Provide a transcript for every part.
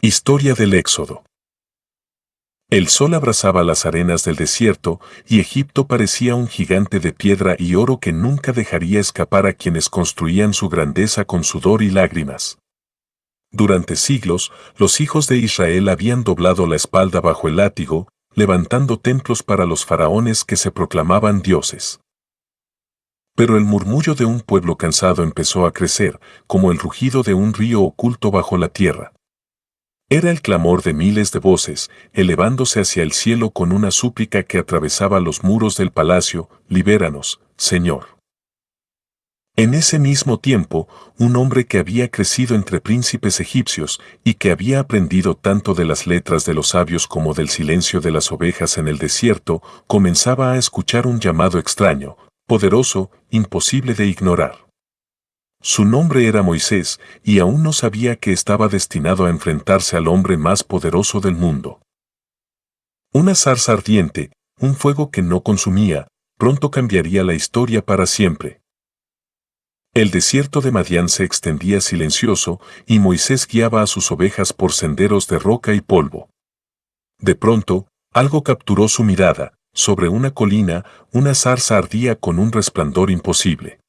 Historia del Éxodo. El sol abrasaba las arenas del desierto y Egipto parecía un gigante de piedra y oro que nunca dejaría escapar a quienes construían su grandeza con sudor y lágrimas. Durante siglos, los hijos de Israel habían doblado la espalda bajo el látigo, levantando templos para los faraones que se proclamaban dioses. Pero el murmullo de un pueblo cansado empezó a crecer, como el rugido de un río oculto bajo la tierra. Era el clamor de miles de voces, elevándose hacia el cielo con una súplica que atravesaba los muros del palacio: «Libéranos, Señor». En ese mismo tiempo, un hombre que había crecido entre príncipes egipcios y que había aprendido tanto de las letras de los sabios como del silencio de las ovejas en el desierto, comenzaba a escuchar un llamado extraño, poderoso, imposible de ignorar. Su nombre era Moisés, y aún no sabía que estaba destinado a enfrentarse al hombre más poderoso del mundo. Una zarza ardiente, un fuego que no consumía, pronto cambiaría la historia para siempre. El desierto de Madián se extendía silencioso, y Moisés guiaba a sus ovejas por senderos de roca y polvo. De pronto, algo capturó su mirada. Sobre una colina, una zarza ardía con un resplandor imposible.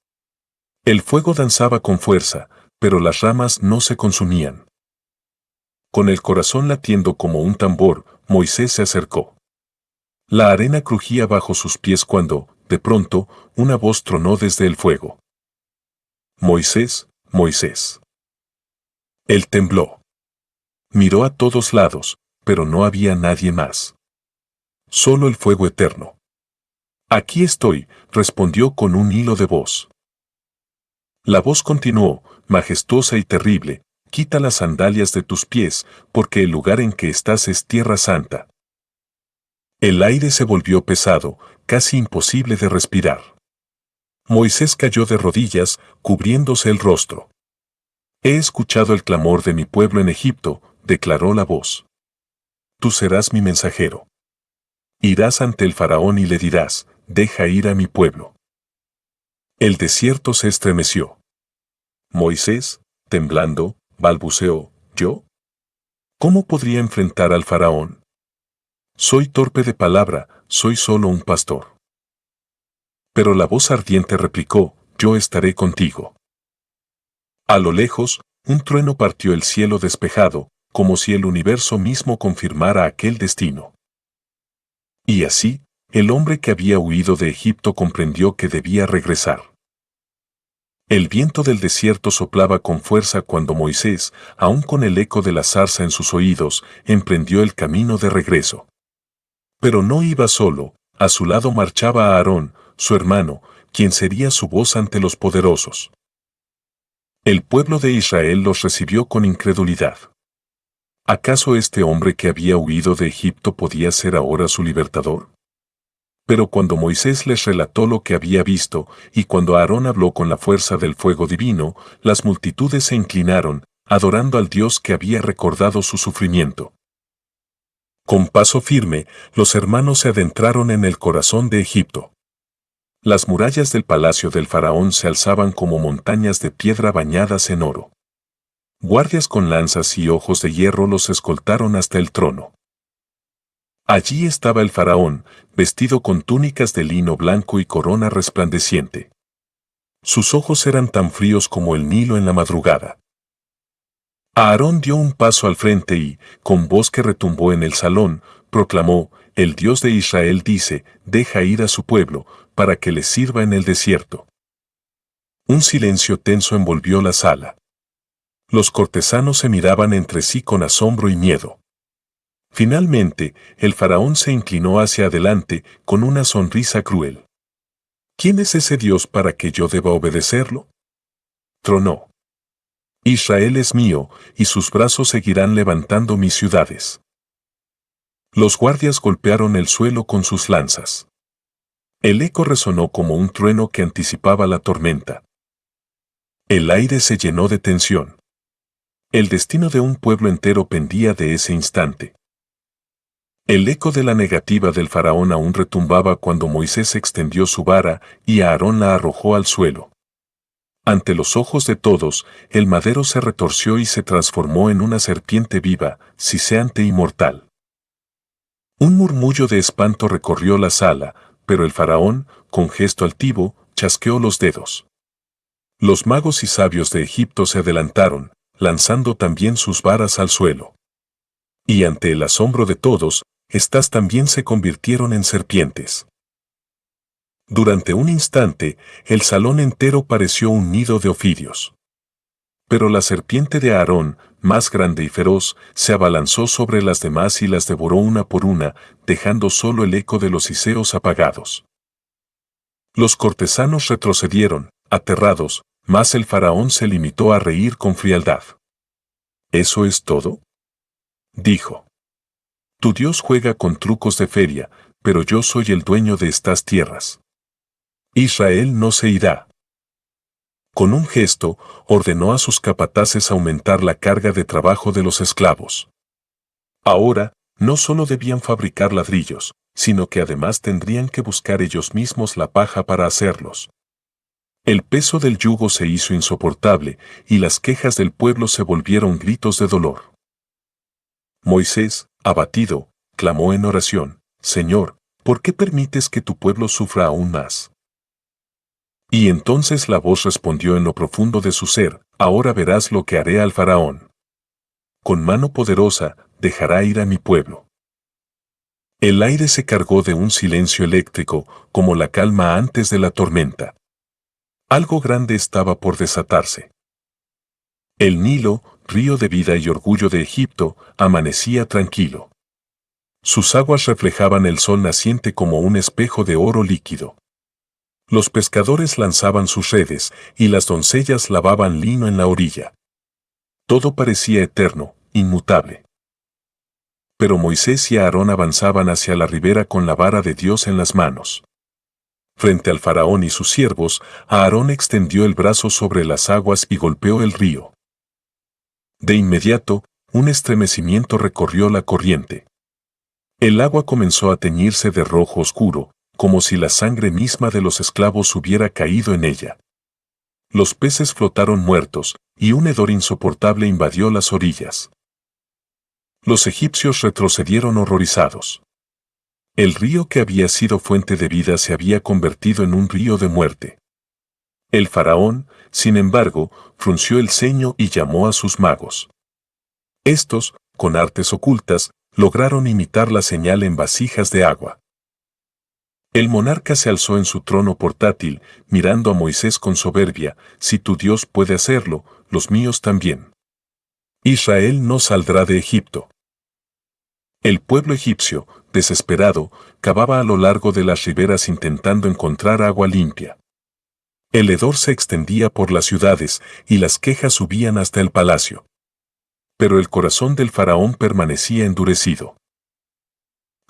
El fuego danzaba con fuerza, pero las ramas no se consumían. Con el corazón latiendo como un tambor, Moisés se acercó. La arena crujía bajo sus pies cuando, de pronto, una voz tronó desde el fuego. «Moisés, Moisés». Él tembló. Miró a todos lados, pero no había nadie más. Solo el fuego eterno. «Aquí estoy», respondió con un hilo de voz. La voz continuó, majestuosa y terrible: «Quita las sandalias de tus pies, porque el lugar en que estás es tierra santa». El aire se volvió pesado, casi imposible de respirar. Moisés cayó de rodillas, cubriéndose el rostro. «He escuchado el clamor de mi pueblo en Egipto», declaró la voz. «Tú serás mi mensajero. Irás ante el faraón y le dirás: deja ir a mi pueblo». El desierto se estremeció. Moisés, temblando, balbuceó: «¿Yo? ¿Cómo podría enfrentar al faraón? Soy torpe de palabra, soy solo un pastor». Pero la voz ardiente replicó: «Yo estaré contigo». A lo lejos, un trueno partió el cielo despejado, como si el universo mismo confirmara aquel destino. Y así, el hombre que había huido de Egipto comprendió que debía regresar. El viento del desierto soplaba con fuerza cuando Moisés, aún con el eco de la zarza en sus oídos, emprendió el camino de regreso. Pero no iba solo, a su lado marchaba Aarón, su hermano, quien sería su voz ante los poderosos. El pueblo de Israel los recibió con incredulidad. ¿Acaso este hombre que había huido de Egipto podía ser ahora su libertador? Pero cuando Moisés les relató lo que había visto, y cuando Aarón habló con la fuerza del fuego divino, las multitudes se inclinaron, adorando al Dios que había recordado su sufrimiento. Con paso firme, los hermanos se adentraron en el corazón de Egipto. Las murallas del palacio del faraón se alzaban como montañas de piedra bañadas en oro. Guardias con lanzas y ojos de hierro los escoltaron hasta el trono. Allí estaba el faraón, vestido con túnicas de lino blanco y corona resplandeciente. Sus ojos eran tan fríos como el Nilo en la madrugada. Aarón dio un paso al frente y, con voz que retumbó en el salón, proclamó: «El Dios de Israel dice: deja ir a su pueblo, para que les sirva en el desierto». Un silencio tenso envolvió la sala. Los cortesanos se miraban entre sí con asombro y miedo. Finalmente, el faraón se inclinó hacia adelante con una sonrisa cruel. «¿Quién es ese Dios para que yo deba obedecerlo?», tronó. «Israel es mío, y sus brazos seguirán levantando mis ciudades». Los guardias golpearon el suelo con sus lanzas. El eco resonó como un trueno que anticipaba la tormenta. El aire se llenó de tensión. El destino de un pueblo entero pendía de ese instante. El eco de la negativa del faraón aún retumbaba cuando Moisés extendió su vara y Aarón la arrojó al suelo. Ante los ojos de todos, el madero se retorció y se transformó en una serpiente viva, siseante y mortal. Un murmullo de espanto recorrió la sala, pero el faraón, con gesto altivo, chasqueó los dedos. Los magos y sabios de Egipto se adelantaron, lanzando también sus varas al suelo. Y ante el asombro de todos, éstas también se convirtieron en serpientes. Durante un instante, el salón entero pareció un nido de ofidios. Pero la serpiente de Aarón, más grande y feroz, se abalanzó sobre las demás y las devoró una por una, dejando solo el eco de los siseos apagados. Los cortesanos retrocedieron, aterrados, mas el faraón se limitó a reír con frialdad. ¿Eso es todo?, dijo. Tu Dios juega con trucos de feria, pero yo soy el dueño de estas tierras. Israel no se irá. Con un gesto, ordenó a sus capataces aumentar la carga de trabajo de los esclavos. Ahora, no solo debían fabricar ladrillos, sino que además tendrían que buscar ellos mismos la paja para hacerlos. El peso del yugo se hizo insoportable, y las quejas del pueblo se volvieron gritos de dolor. Moisés, abatido, clamó en oración: Señor, ¿por qué permites que tu pueblo sufra aún más? Y entonces la voz respondió en lo profundo de su ser: ahora verás lo que haré al faraón. Con mano poderosa, dejará ir a mi pueblo. El aire se cargó de un silencio eléctrico, como la calma antes de la tormenta. Algo grande estaba por desatarse. El Nilo, río de vida y orgullo de Egipto, amanecía tranquilo. Sus aguas reflejaban el sol naciente como un espejo de oro líquido. Los pescadores lanzaban sus redes, y las doncellas lavaban lino en la orilla. Todo parecía eterno, inmutable. Pero Moisés y Aarón avanzaban hacia la ribera con la vara de Dios en las manos. Frente al faraón y sus siervos, Aarón extendió el brazo sobre las aguas y golpeó el río. De inmediato, un estremecimiento recorrió la corriente. El agua comenzó a teñirse de rojo oscuro, como si la sangre misma de los esclavos hubiera caído en ella. Los peces flotaron muertos, y un hedor insoportable invadió las orillas. Los egipcios retrocedieron horrorizados. El río que había sido fuente de vida se había convertido en un río de muerte. El faraón, sin embargo, frunció el ceño y llamó a sus magos. Estos, con artes ocultas, lograron imitar la señal en vasijas de agua. El monarca se alzó en su trono portátil, mirando a Moisés con soberbia: si tu Dios puede hacerlo, los míos también. Israel no saldrá de Egipto. El pueblo egipcio, desesperado, cavaba a lo largo de las riberas intentando encontrar agua limpia. El hedor se extendía por las ciudades, y las quejas subían hasta el palacio. Pero el corazón del faraón permanecía endurecido.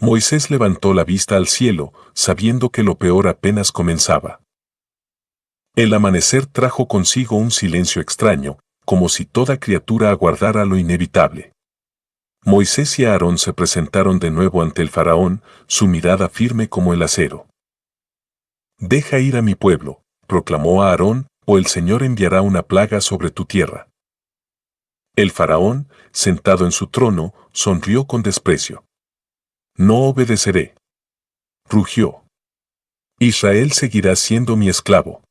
Moisés levantó la vista al cielo, sabiendo que lo peor apenas comenzaba. El amanecer trajo consigo un silencio extraño, como si toda criatura aguardara lo inevitable. Moisés y Aarón se presentaron de nuevo ante el faraón, su mirada firme como el acero. Deja ir a mi pueblo, proclamó Aarón, o el Señor enviará una plaga sobre tu tierra. El faraón, sentado en su trono, sonrió con desprecio. No obedeceré. Rugió. Israel seguirá siendo mi esclavo.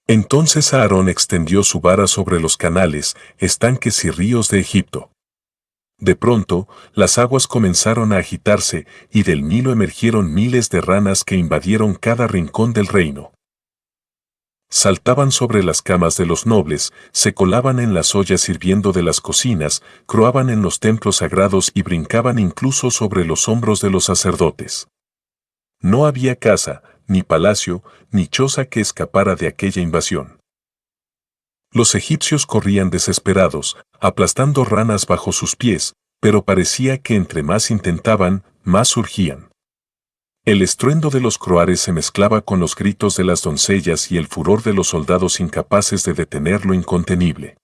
Entonces Aarón extendió su vara sobre los canales, estanques y ríos de Egipto. De pronto, las aguas comenzaron a agitarse, y del Nilo emergieron miles de ranas que invadieron cada rincón del reino. Saltaban sobre las camas de los nobles, se colaban en las ollas hirviendo de las cocinas, croaban en los templos sagrados y brincaban incluso sobre los hombros de los sacerdotes. No había casa, ni palacio, ni choza que escapara de aquella invasión. Los egipcios corrían desesperados, aplastando ranas bajo sus pies, pero parecía que entre más intentaban, más surgían. El estruendo de los croares se mezclaba con los gritos de las doncellas y el furor de los soldados incapaces de detener lo incontenible.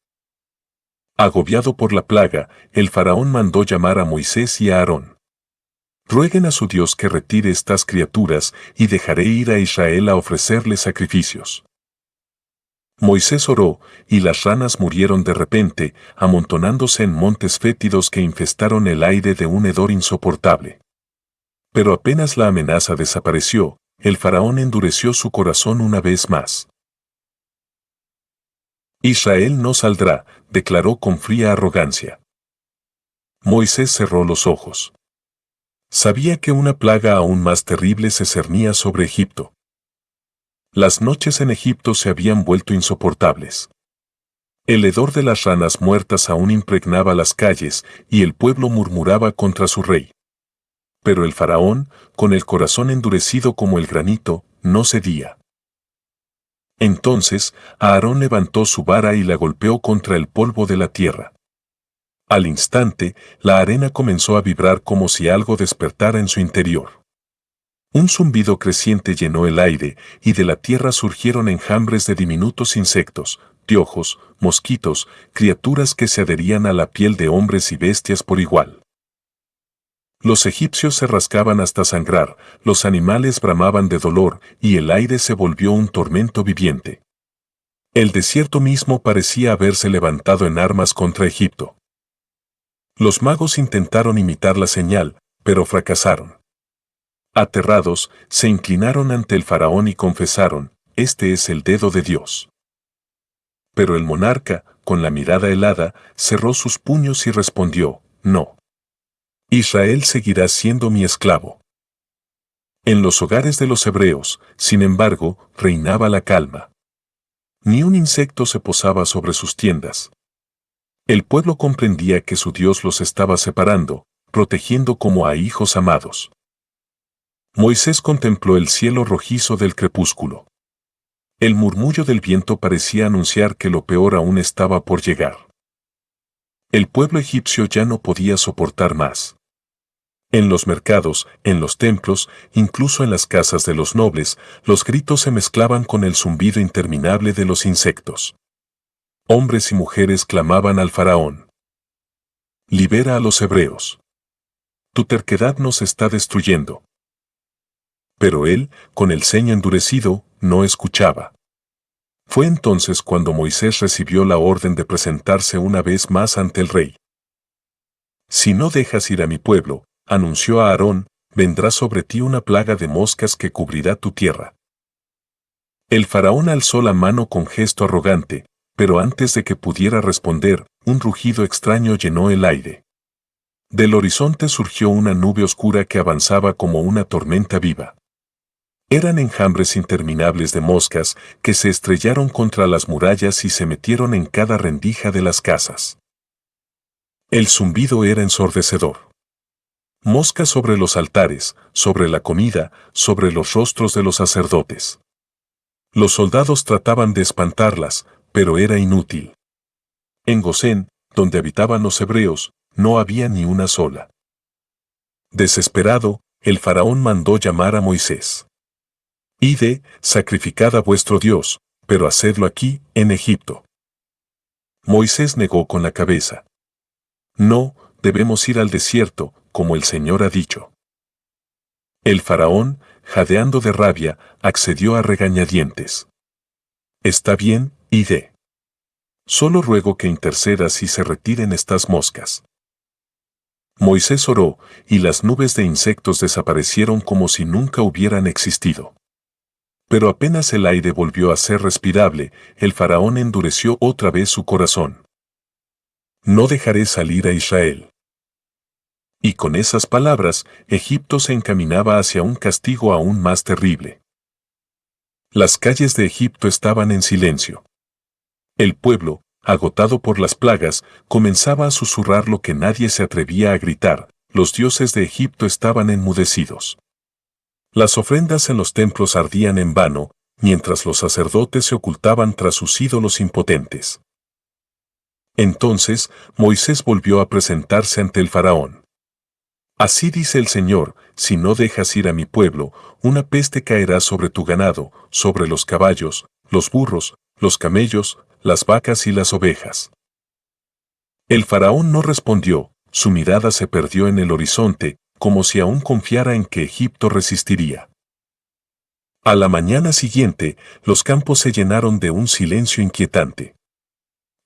Agobiado por la plaga, el faraón mandó llamar a Moisés y a Aarón. Rueguen a su Dios que retire estas criaturas, y dejaré ir a Israel a ofrecerle sacrificios. Moisés oró, y las ranas murieron de repente, amontonándose en montes fétidos que infestaron el aire de un hedor insoportable. Pero apenas la amenaza desapareció, el faraón endureció su corazón una vez más. Israel no saldrá, declaró con fría arrogancia. Moisés cerró los ojos. Sabía que una plaga aún más terrible se cernía sobre Egipto. Las noches en Egipto se habían vuelto insoportables. El hedor de las ranas muertas aún impregnaba las calles y el pueblo murmuraba contra su rey. Pero el faraón, con el corazón endurecido como el granito, no cedía. Entonces, Aarón levantó su vara y la golpeó contra el polvo de la tierra. Al instante, la arena comenzó a vibrar como si algo despertara en su interior. Un zumbido creciente llenó el aire, y de la tierra surgieron enjambres de diminutos insectos, piojos, mosquitos, criaturas que se adherían a la piel de hombres y bestias por igual. Los egipcios se rascaban hasta sangrar, los animales bramaban de dolor, y el aire se volvió un tormento viviente. El desierto mismo parecía haberse levantado en armas contra Egipto. Los magos intentaron imitar la señal, pero fracasaron. Aterrados, se inclinaron ante el faraón y confesaron, «Este es el dedo de Dios». Pero el monarca, con la mirada helada, cerró sus puños y respondió, «No. Israel seguirá siendo mi esclavo». En los hogares de los hebreos, sin embargo, reinaba la calma. Ni un insecto se posaba sobre sus tiendas. El pueblo comprendía que su Dios los estaba separando, protegiendo como a hijos amados. Moisés contempló el cielo rojizo del crepúsculo. El murmullo del viento parecía anunciar que lo peor aún estaba por llegar. El pueblo egipcio ya no podía soportar más. En los mercados, en los templos, incluso en las casas de los nobles, los gritos se mezclaban con el zumbido interminable de los insectos. Hombres y mujeres clamaban al faraón. «Libera a los hebreos. Tu terquedad nos está destruyendo». Pero él, con el ceño endurecido, no escuchaba. Fue entonces cuando Moisés recibió la orden de presentarse una vez más ante el rey. «Si no dejas ir a mi pueblo», anunció a Aarón, «vendrá sobre ti una plaga de moscas que cubrirá tu tierra». El faraón alzó la mano con gesto arrogante, pero antes de que pudiera responder, un rugido extraño llenó el aire. Del horizonte surgió una nube oscura que avanzaba como una tormenta viva. Eran enjambres interminables de moscas que se estrellaron contra las murallas y se metieron en cada rendija de las casas. El zumbido era ensordecedor. Moscas sobre los altares, sobre la comida, sobre los rostros de los sacerdotes. Los soldados trataban de espantarlas, pero era inútil. En Gosén, donde habitaban los hebreos, no había ni una sola. Desesperado, el faraón mandó llamar a Moisés. «Id, sacrificad a vuestro Dios, pero hacedlo aquí, en Egipto». Moisés negó con la cabeza. «No, debemos ir al desierto, como el Señor ha dicho». El faraón, jadeando de rabia, accedió a regañadientes. «Está bien, id. Solo ruego que intercedas y se retiren estas moscas». Moisés oró, y las nubes de insectos desaparecieron como si nunca hubieran existido. Pero apenas el aire volvió a ser respirable, el faraón endureció otra vez su corazón. «No dejaré salir a Israel». Y con esas palabras, Egipto se encaminaba hacia un castigo aún más terrible. Las calles de Egipto estaban en silencio. El pueblo, agotado por las plagas, comenzaba a susurrar lo que nadie se atrevía a gritar: los dioses de Egipto estaban enmudecidos. Las ofrendas en los templos ardían en vano, mientras los sacerdotes se ocultaban tras sus ídolos impotentes. Entonces, Moisés volvió a presentarse ante el faraón. «Así dice el Señor, si no dejas ir a mi pueblo, una peste caerá sobre tu ganado, sobre los caballos, los burros, los camellos, las vacas y las ovejas». El faraón no respondió, su mirada se perdió en el horizonte, como si aún confiara en que Egipto resistiría. A la mañana siguiente, los campos se llenaron de un silencio inquietante.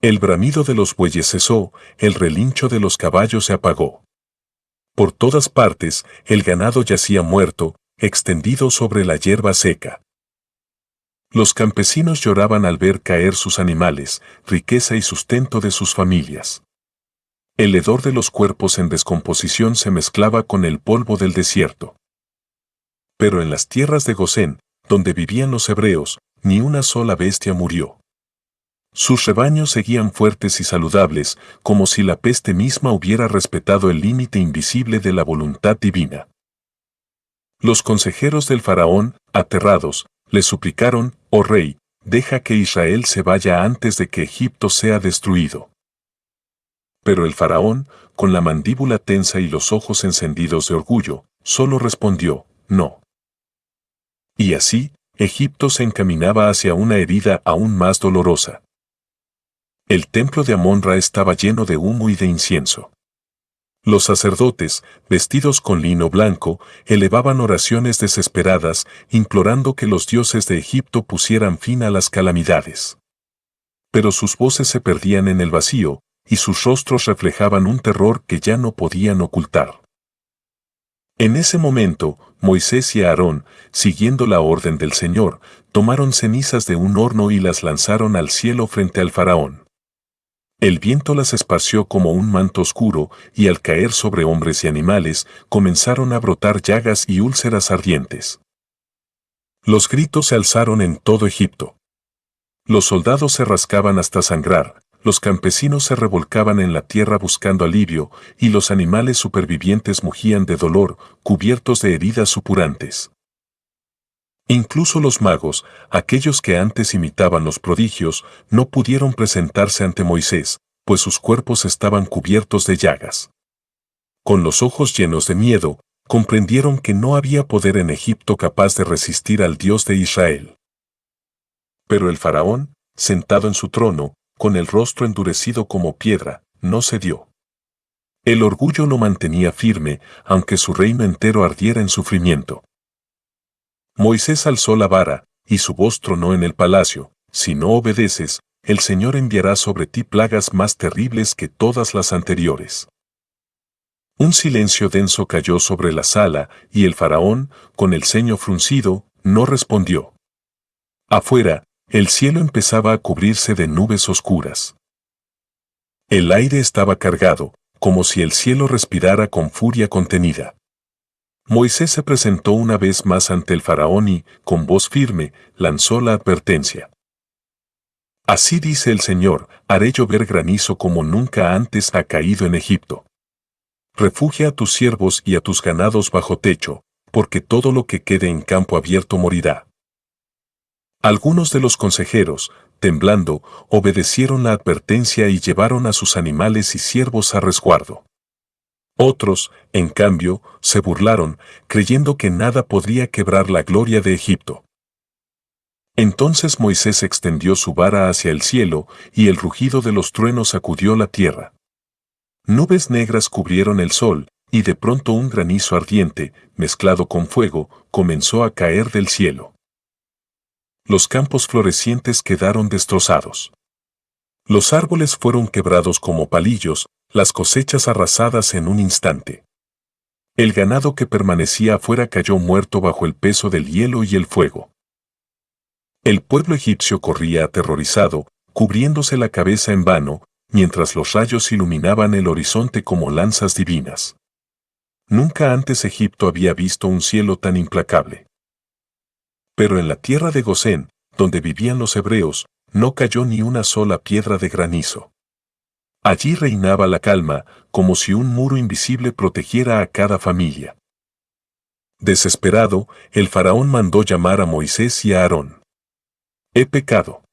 El bramido de los bueyes cesó, el relincho de los caballos se apagó. Por todas partes, el ganado yacía muerto, extendido sobre la hierba seca. Los campesinos lloraban al ver caer sus animales, riqueza y sustento de sus familias. El hedor de los cuerpos en descomposición se mezclaba con el polvo del desierto. Pero en las tierras de Gosén, donde vivían los hebreos, ni una sola bestia murió. Sus rebaños seguían fuertes y saludables, como si la peste misma hubiera respetado el límite invisible de la voluntad divina. Los consejeros del faraón, aterrados, le suplicaron: «Oh rey, deja que Israel se vaya antes de que Egipto sea destruido». Pero el faraón, con la mandíbula tensa y los ojos encendidos de orgullo, solo respondió: «No». Y así, Egipto se encaminaba hacia una herida aún más dolorosa. El templo de Amón-Ra estaba lleno de humo y de incienso. Los sacerdotes, vestidos con lino blanco, elevaban oraciones desesperadas, implorando que los dioses de Egipto pusieran fin a las calamidades. Pero sus voces se perdían en el vacío, y sus rostros reflejaban un terror que ya no podían ocultar. En ese momento, Moisés y Aarón, siguiendo la orden del Señor, tomaron cenizas de un horno y las lanzaron al cielo frente al faraón. El viento las esparció como un manto oscuro, y al caer sobre hombres y animales, comenzaron a brotar llagas y úlceras ardientes. Los gritos se alzaron en todo Egipto. Los soldados se rascaban hasta sangrar, los campesinos se revolcaban en la tierra buscando alivio, y los animales supervivientes mugían de dolor, cubiertos de heridas supurantes. Incluso los magos, aquellos que antes imitaban los prodigios, no pudieron presentarse ante Moisés, pues sus cuerpos estaban cubiertos de llagas. Con los ojos llenos de miedo, comprendieron que no había poder en Egipto capaz de resistir al Dios de Israel. Pero el faraón, sentado en su trono, con el rostro endurecido como piedra, no cedió. El orgullo lo mantenía firme, aunque su reino entero ardiera en sufrimiento. Moisés alzó la vara, y su voz tronó en el palacio: «Si no obedeces, el Señor enviará sobre ti plagas más terribles que todas las anteriores». Un silencio denso cayó sobre la sala, y el faraón, con el ceño fruncido, no respondió. Afuera, el cielo empezaba a cubrirse de nubes oscuras. El aire estaba cargado, como si el cielo respirara con furia contenida. Moisés se presentó una vez más ante el faraón y, con voz firme, lanzó la advertencia. «Así dice el Señor: haré llover granizo como nunca antes ha caído en Egipto. Refugia a tus siervos y a tus ganados bajo techo, porque todo lo que quede en campo abierto morirá». Algunos de los consejeros, temblando, obedecieron la advertencia y llevaron a sus animales y siervos a resguardo. Otros, en cambio, se burlaron, creyendo que nada podría quebrar la gloria de Egipto. Entonces Moisés extendió su vara hacia el cielo, y el rugido de los truenos sacudió la tierra. Nubes negras cubrieron el sol, y de pronto un granizo ardiente, mezclado con fuego, comenzó a caer del cielo. Los campos florecientes quedaron destrozados. Los árboles fueron quebrados como palillos, las cosechas arrasadas en un instante. El ganado que permanecía afuera cayó muerto bajo el peso del hielo y el fuego. El pueblo egipcio corría aterrorizado, cubriéndose la cabeza en vano, mientras los rayos iluminaban el horizonte como lanzas divinas. Nunca antes Egipto había visto un cielo tan implacable. Pero en la tierra de Gosén, donde vivían los hebreos, no cayó ni una sola piedra de granizo. Allí reinaba la calma, como si un muro invisible protegiera a cada familia. Desesperado, el faraón mandó llamar a Moisés y a Aarón. «He pecado»,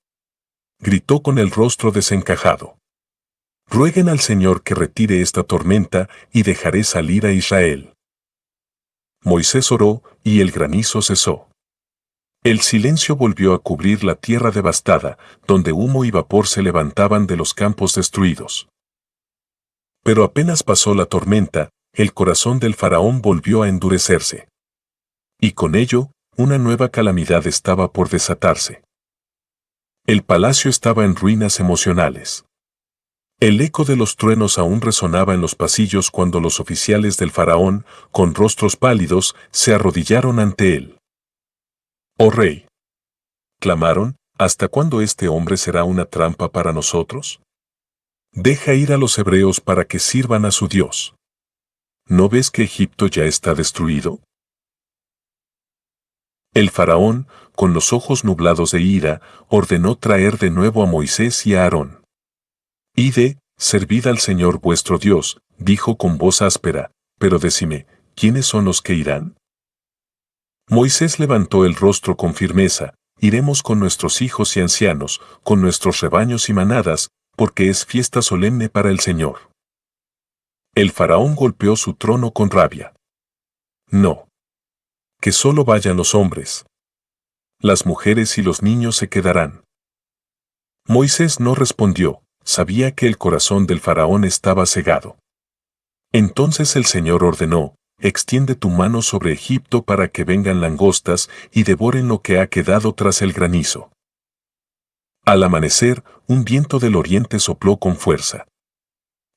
gritó con el rostro desencajado. «Rueguen al Señor que retire esta tormenta y dejaré salir a Israel». Moisés oró, y el granizo cesó. El silencio volvió a cubrir la tierra devastada, donde humo y vapor se levantaban de los campos destruidos. Pero apenas pasó la tormenta, el corazón del faraón volvió a endurecerse. Y con ello, una nueva calamidad estaba por desatarse. El palacio estaba en ruinas emocionales. El eco de los truenos aún resonaba en los pasillos cuando los oficiales del faraón, con rostros pálidos, se arrodillaron ante él. «Oh rey», clamaron, «¿hasta cuándo este hombre será una trampa para nosotros? Deja ir a los hebreos para que sirvan a su Dios. ¿No ves que Egipto ya está destruido?» El faraón, con los ojos nublados de ira, ordenó traer de nuevo a Moisés y a Aarón. «Id, servid al Señor vuestro Dios», dijo con voz áspera, «pero decime, ¿quiénes son los que irán?» Moisés levantó el rostro con firmeza, «Iremos con nuestros hijos y ancianos, con nuestros rebaños y manadas, porque es fiesta solemne para el Señor». El faraón golpeó su trono con rabia. «No. Que solo vayan los hombres. Las mujeres y los niños se quedarán». Moisés no respondió, sabía que el corazón del faraón estaba cegado. Entonces el Señor ordenó, «Extiende tu mano sobre Egipto para que vengan langostas y devoren lo que ha quedado tras el granizo». Al amanecer, un viento del oriente sopló con fuerza.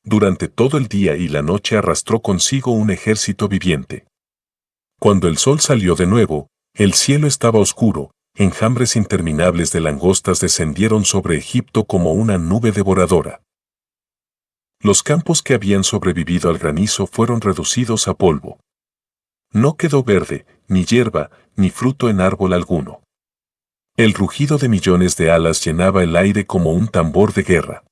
Durante todo el día y la noche arrastró consigo un ejército viviente. Cuando el sol salió de nuevo, el cielo estaba oscuro, enjambres interminables de langostas descendieron sobre Egipto como una nube devoradora. Los campos que habían sobrevivido al granizo fueron reducidos a polvo. No quedó verde, ni hierba, ni fruto en árbol alguno. El rugido de millones de alas llenaba el aire como un tambor de guerra.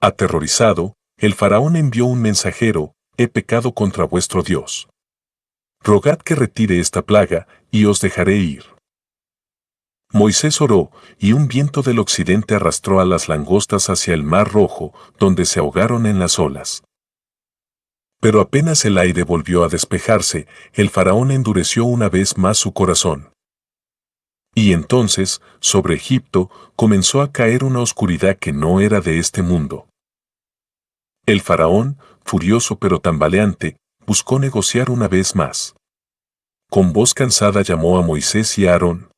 Aterrorizado, el faraón envió un mensajero, «He pecado contra vuestro Dios. Rogad que retire esta plaga, y os dejaré ir». Moisés oró, y un viento del occidente arrastró a las langostas hacia el mar Rojo, donde se ahogaron en las olas. Pero apenas el aire volvió a despejarse, el faraón endureció una vez más su corazón. Y entonces, sobre Egipto, comenzó a caer una oscuridad que no era de este mundo. El faraón, furioso pero tambaleante, buscó negociar una vez más. Con voz cansada llamó a Moisés y a Aarón.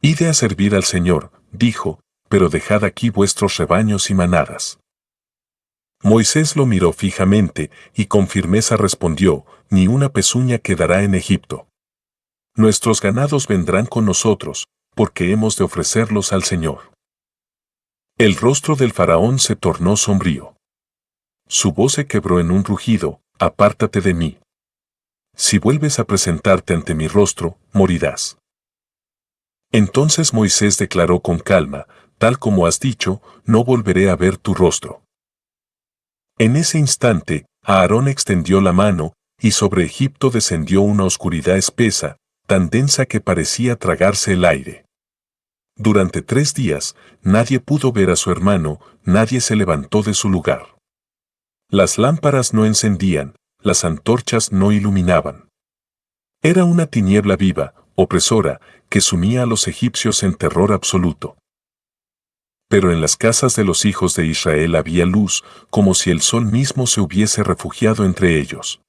«Id a servir al Señor», dijo, «pero dejad aquí vuestros rebaños y manadas». Moisés lo miró fijamente y con firmeza respondió, «Ni una pezuña quedará en Egipto. Nuestros ganados vendrán con nosotros, porque hemos de ofrecerlos al Señor». El rostro del faraón se tornó sombrío. Su voz se quebró en un rugido, «Apártate de mí. Si vuelves a presentarte ante mi rostro, morirás». Entonces Moisés declaró con calma, «Tal como has dicho, no volveré a ver tu rostro». En ese instante, Aarón extendió la mano, y sobre Egipto descendió una oscuridad espesa, tan densa que parecía tragarse el aire. Durante 3 días, nadie pudo ver a su hermano, nadie se levantó de su lugar. Las lámparas no encendían, las antorchas no iluminaban. Era una tiniebla viva, opresora, que sumía a los egipcios en terror absoluto. Pero en las casas de los hijos de Israel había luz, como si el sol mismo se hubiese refugiado entre ellos.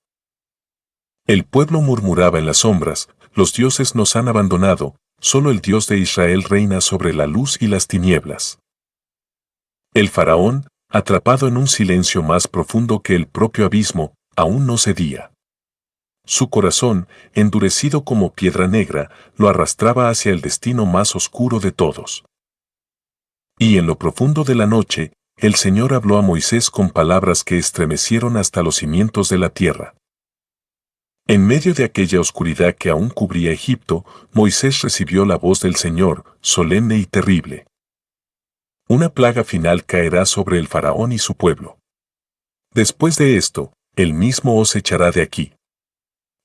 El pueblo murmuraba en las sombras, «Los dioses nos han abandonado, solo el Dios de Israel reina sobre la luz y las tinieblas». El faraón, atrapado en un silencio más profundo que el propio abismo, aún no cedía. Su corazón, endurecido como piedra negra, lo arrastraba hacia el destino más oscuro de todos. Y en lo profundo de la noche, el Señor habló a Moisés con palabras que estremecieron hasta los cimientos de la tierra. En medio de aquella oscuridad que aún cubría Egipto, Moisés recibió la voz del Señor, solemne y terrible. Una plaga final caerá sobre el faraón y su pueblo. Después de esto, él mismo os echará de aquí.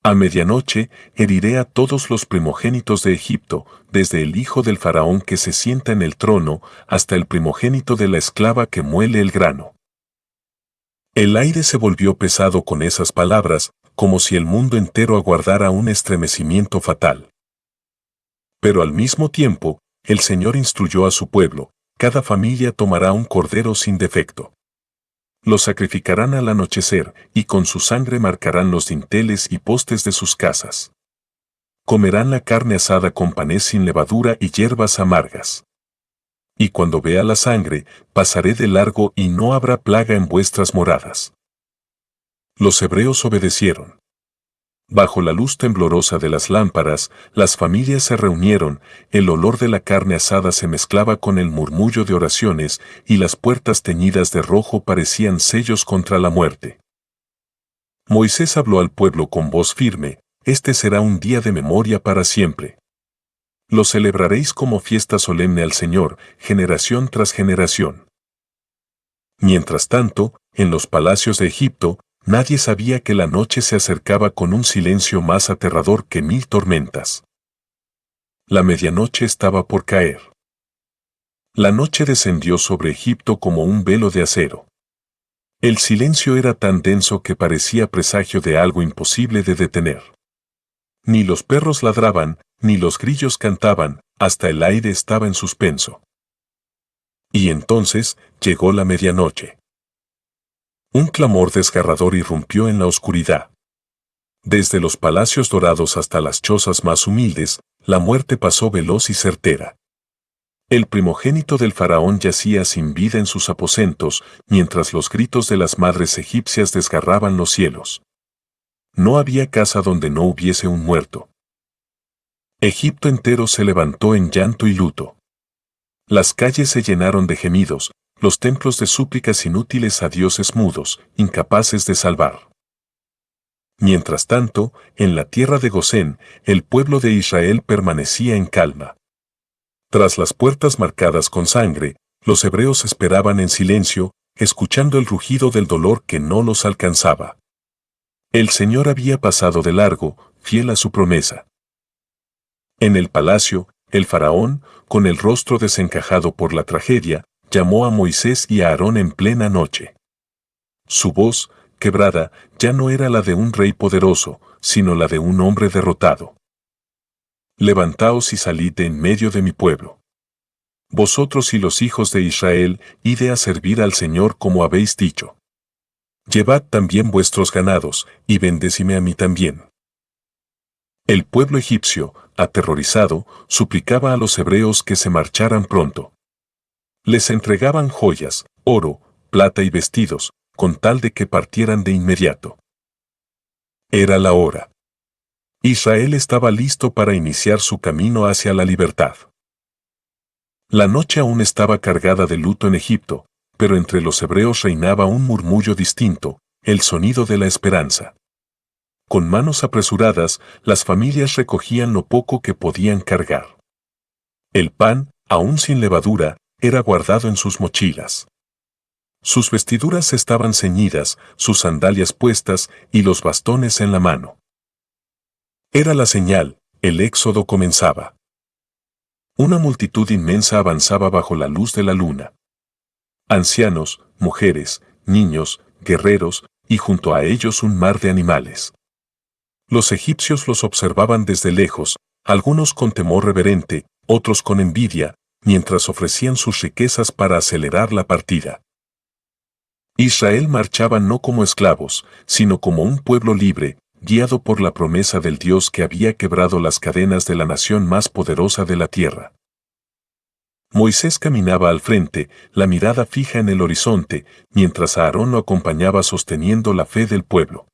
A medianoche heriré a todos los primogénitos de Egipto, desde el hijo del faraón que se sienta en el trono, hasta el primogénito de la esclava que muele el grano. El aire se volvió pesado con esas palabras, como si el mundo entero aguardara un estremecimiento fatal. Pero al mismo tiempo, el Señor instruyó a su pueblo, «Cada familia tomará un cordero sin defecto. Lo sacrificarán al anochecer, y con su sangre marcarán los dinteles y postes de sus casas. comerán la carne asada con panes sin levadura y hierbas amargas. Y cuando vea la sangre, pasaré de largo y no habrá plaga en vuestras moradas. Los hebreos obedecieron. Bajo la luz temblorosa de las lámparas, las familias se reunieron, el olor de la carne asada se mezclaba con el murmullo de oraciones y las puertas teñidas de rojo parecían sellos contra la muerte. Moisés habló al pueblo con voz firme: este será un día de memoria para siempre. Lo celebraréis como fiesta solemne al Señor, generación tras generación. Mientras tanto, en los palacios de Egipto, nadie sabía que la noche se acercaba con un silencio más aterrador que 1000 tormentas. La medianoche estaba por caer. La noche descendió sobre Egipto como un velo de acero. El silencio era tan denso que parecía presagio de algo imposible de detener. Ni los perros ladraban, ni los grillos cantaban, hasta el aire estaba en suspenso. Y entonces llegó la medianoche. Un clamor desgarrador irrumpió en la oscuridad. Desde los palacios dorados hasta las chozas más humildes, la muerte pasó veloz y certera. El primogénito del faraón yacía sin vida en sus aposentos, mientras los gritos de las madres egipcias desgarraban los cielos. No había casa donde no hubiese un muerto. Egipto entero se levantó en llanto y luto. Las calles se llenaron de gemidos, los templos de súplicas inútiles a dioses mudos, incapaces de salvar. Mientras tanto, en la tierra de Gosén, el pueblo de Israel permanecía en calma. Tras las puertas marcadas con sangre, los hebreos esperaban en silencio, escuchando el rugido del dolor que no los alcanzaba. El Señor había pasado de largo, fiel a su promesa. En el palacio, el faraón, con el rostro desencajado por la tragedia, llamó a Moisés y a Aarón en plena noche. Su voz, quebrada, ya no era la de un rey poderoso, sino la de un hombre derrotado. Levantaos y salid de en medio de mi pueblo. Vosotros y los hijos de Israel, id a servir al Señor como habéis dicho. Llevad también vuestros ganados, y bendecime a mí también. El pueblo egipcio, aterrorizado, suplicaba a los hebreos que se marcharan pronto. Les entregaban joyas, oro, plata y vestidos, con tal de que partieran de inmediato. Era la hora. Israel estaba listo para iniciar su camino hacia la libertad. La noche aún estaba cargada de luto en Egipto, pero entre los hebreos reinaba un murmullo distinto, el sonido de la esperanza. Con manos apresuradas, las familias recogían lo poco que podían cargar. El pan, aún sin levadura, era guardado en sus mochilas. Sus vestiduras estaban ceñidas, sus sandalias puestas y los bastones en la mano. Era la señal, el éxodo comenzaba. Una multitud inmensa avanzaba bajo la luz de la luna. Ancianos, mujeres, niños, guerreros, y junto a ellos un mar de animales. Los egipcios los observaban desde lejos, algunos con temor reverente, otros con envidia, mientras ofrecían sus riquezas para acelerar la partida. Israel marchaba no como esclavos, sino como un pueblo libre, guiado por la promesa del Dios que había quebrado las cadenas de la nación más poderosa de la tierra. Moisés caminaba al frente, la mirada fija en el horizonte, mientras Aarón lo acompañaba sosteniendo la fe del pueblo.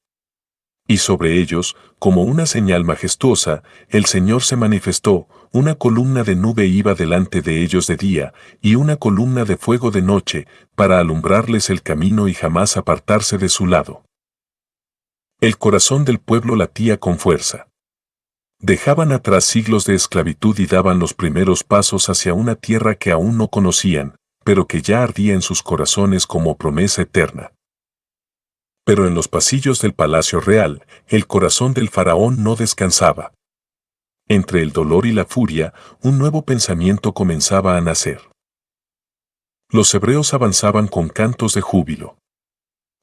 Y sobre ellos, como una señal majestuosa, el Señor se manifestó, una columna de nube iba delante de ellos de día, y una columna de fuego de noche, para alumbrarles el camino y jamás apartarse de su lado. El corazón del pueblo latía con fuerza. Dejaban atrás siglos de esclavitud y daban los primeros pasos hacia una tierra que aún no conocían, pero que ya ardía en sus corazones como promesa eterna. Pero en los pasillos del palacio real, el corazón del faraón no descansaba. Entre el dolor y la furia, un nuevo pensamiento comenzaba a nacer. Los hebreos avanzaban con cantos de júbilo.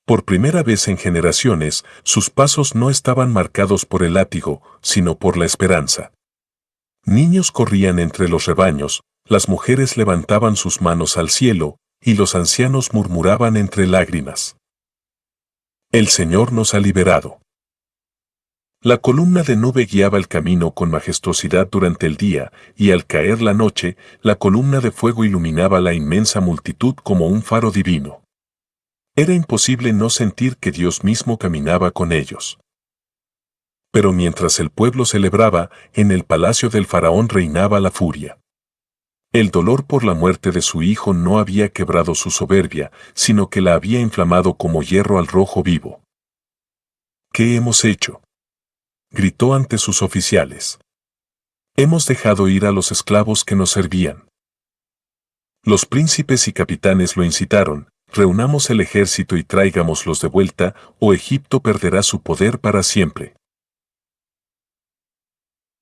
Por primera vez en generaciones, sus pasos no estaban marcados por el látigo, sino por la esperanza. Niños corrían entre los rebaños, las mujeres levantaban sus manos al cielo, y los ancianos murmuraban entre lágrimas: El Señor nos ha liberado. La columna de nube guiaba el camino con majestuosidad durante el día, y al caer la noche, la columna de fuego iluminaba la inmensa multitud como un faro divino. Era imposible no sentir que Dios mismo caminaba con ellos. Pero mientras el pueblo celebraba, en el palacio del faraón reinaba la furia. El dolor por la muerte de su hijo no había quebrado su soberbia, sino que la había inflamado como hierro al rojo vivo. ¿Qué hemos hecho?, gritó ante sus oficiales. Hemos dejado ir a los esclavos que nos servían. Los príncipes y capitanes lo incitaron: reunamos el ejército y traigámoslos de vuelta, o Egipto perderá su poder para siempre.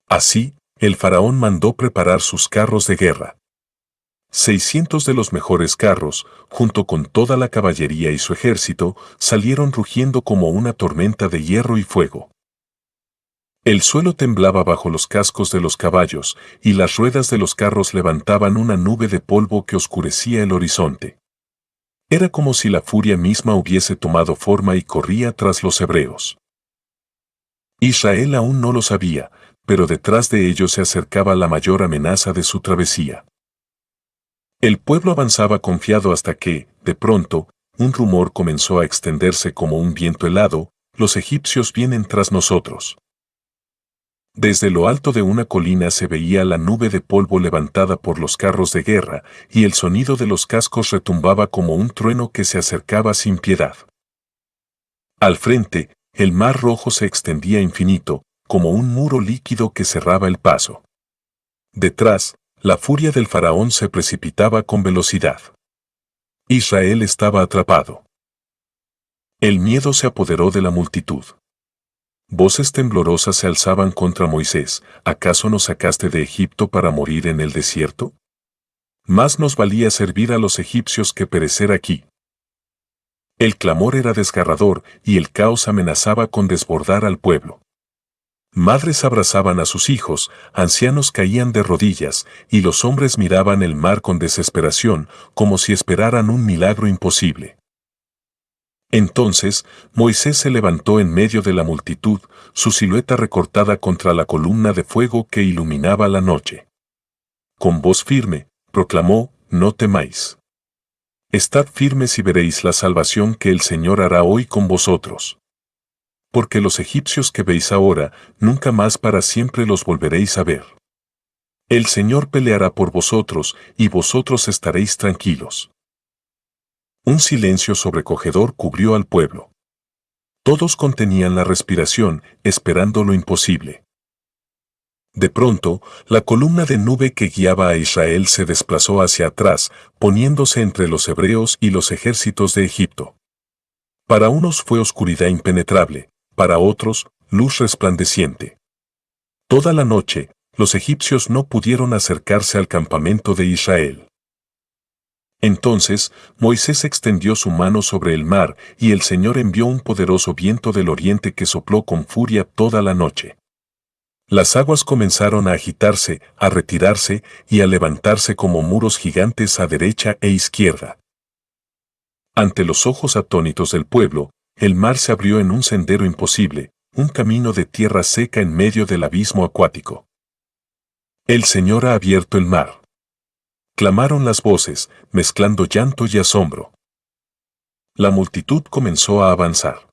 Así, el faraón mandó preparar sus carros de guerra. 600 de los mejores carros, junto con toda la caballería y su ejército, salieron rugiendo como una tormenta de hierro y fuego. El suelo temblaba bajo los cascos de los caballos, y las ruedas de los carros levantaban una nube de polvo que oscurecía el horizonte. Era como si la furia misma hubiese tomado forma y corría tras los hebreos. Israel aún no lo sabía, pero detrás de ellos se acercaba la mayor amenaza de su travesía. El pueblo avanzaba confiado hasta que, de pronto, un rumor comenzó a extenderse como un viento helado: los egipcios vienen tras nosotros. Desde lo alto de una colina se veía la nube de polvo levantada por los carros de guerra, y el sonido de los cascos retumbaba como un trueno que se acercaba sin piedad. Al frente, el mar Rojo se extendía infinito, como un muro líquido que cerraba el paso. Detrás, la furia del faraón se precipitaba con velocidad. Israel estaba atrapado. El miedo se apoderó de la multitud. Voces temblorosas se alzaban contra Moisés: ¿acaso nos sacaste de Egipto para morir en el desierto? Más nos valía servir a los egipcios que perecer aquí. El clamor era desgarrador, y el caos amenazaba con desbordar al pueblo. Madres abrazaban a sus hijos, ancianos caían de rodillas, y los hombres miraban el mar con desesperación, como si esperaran un milagro imposible. Entonces, Moisés se levantó en medio de la multitud, su silueta recortada contra la columna de fuego que iluminaba la noche. Con voz firme, proclamó: no temáis. Estad firmes y veréis la salvación que el Señor hará hoy con vosotros. Porque los egipcios que veis ahora, nunca más para siempre los volveréis a ver. El Señor peleará por vosotros, y vosotros estaréis tranquilos. Un silencio sobrecogedor cubrió al pueblo. Todos contenían la respiración, esperando lo imposible. De pronto, la columna de nube que guiaba a Israel se desplazó hacia atrás, poniéndose entre los hebreos y los ejércitos de Egipto. Para unos fue oscuridad impenetrable, para otros, luz resplandeciente. Toda la noche, los egipcios no pudieron acercarse al campamento de Israel. Entonces, Moisés extendió su mano sobre el mar, y el Señor envió un poderoso viento del oriente que sopló con furia toda la noche. Las aguas comenzaron a agitarse, a retirarse y a levantarse como muros gigantes a derecha e izquierda. Ante los ojos atónitos del pueblo, el mar se abrió en un sendero imposible, un camino de tierra seca en medio del abismo acuático. El Señor ha abierto el mar. Clamaron las voces, mezclando llanto y asombro. La multitud comenzó a avanzar.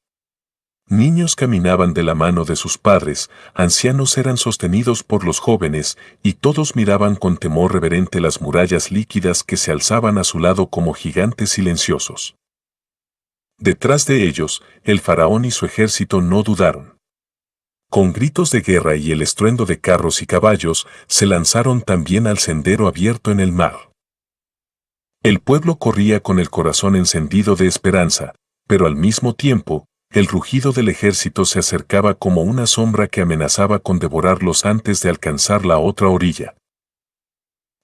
Niños caminaban de la mano de sus padres, ancianos eran sostenidos por los jóvenes, y todos miraban con temor reverente las murallas líquidas que se alzaban a su lado como gigantes silenciosos. Detrás de ellos, el faraón y su ejército no dudaron. Con gritos de guerra y el estruendo de carros y caballos, se lanzaron también al sendero abierto en el mar. El pueblo corría con el corazón encendido de esperanza, pero al mismo tiempo, el rugido del ejército se acercaba como una sombra que amenazaba con devorarlos antes de alcanzar la otra orilla.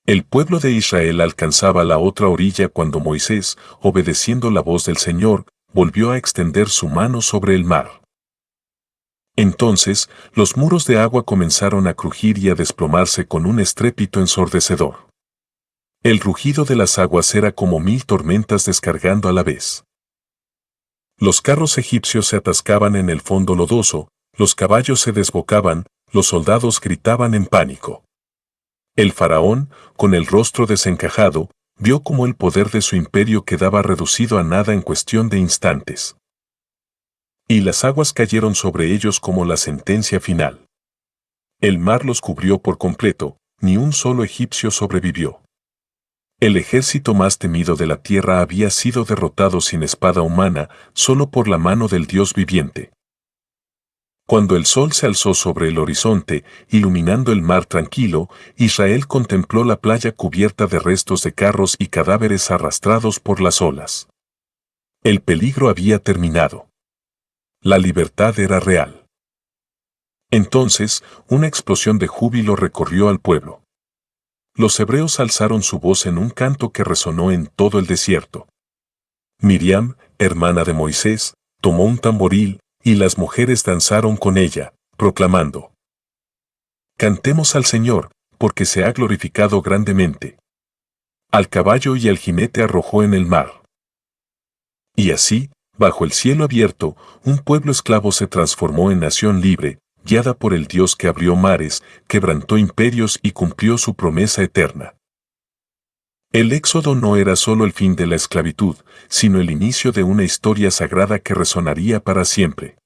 El pueblo de Israel alcanzaba la otra orilla cuando Moisés, obedeciendo la voz del Señor, volvió a extender su mano sobre el mar. Entonces, los muros de agua comenzaron a crujir y a desplomarse con un estrépito ensordecedor. El rugido de las aguas era como 1000 tormentas descargando a la vez. Los carros egipcios se atascaban en el fondo lodoso, Los caballos se desbocaban, los soldados gritaban en pánico. El faraón, con el rostro desencajado, vio cómo el poder de su imperio quedaba reducido a nada en cuestión de instantes. Y las aguas cayeron sobre ellos como la sentencia final. El mar los cubrió por completo, ni un solo egipcio sobrevivió. El ejército más temido de la tierra había sido derrotado sin espada humana, solo por la mano del Dios viviente. Cuando el sol se alzó sobre el horizonte, iluminando el mar tranquilo, Israel contempló la playa cubierta de restos de carros y cadáveres arrastrados por las olas. El peligro había terminado. La libertad era real. Entonces, una explosión de júbilo recorrió al pueblo. Los hebreos alzaron su voz en un canto que resonó en todo el desierto. Miriam, hermana de Moisés, tomó un tamboril, y las mujeres danzaron con ella, proclamando: Cantemos al Señor, porque se ha glorificado grandemente. Al caballo y al jinete arrojó en el mar. Y así, bajo el cielo abierto, un pueblo esclavo se transformó en nación libre, guiada por el Dios que abrió mares, quebrantó imperios y cumplió su promesa eterna. El éxodo no era solo el fin de la esclavitud, sino el inicio de una historia sagrada que resonaría para siempre.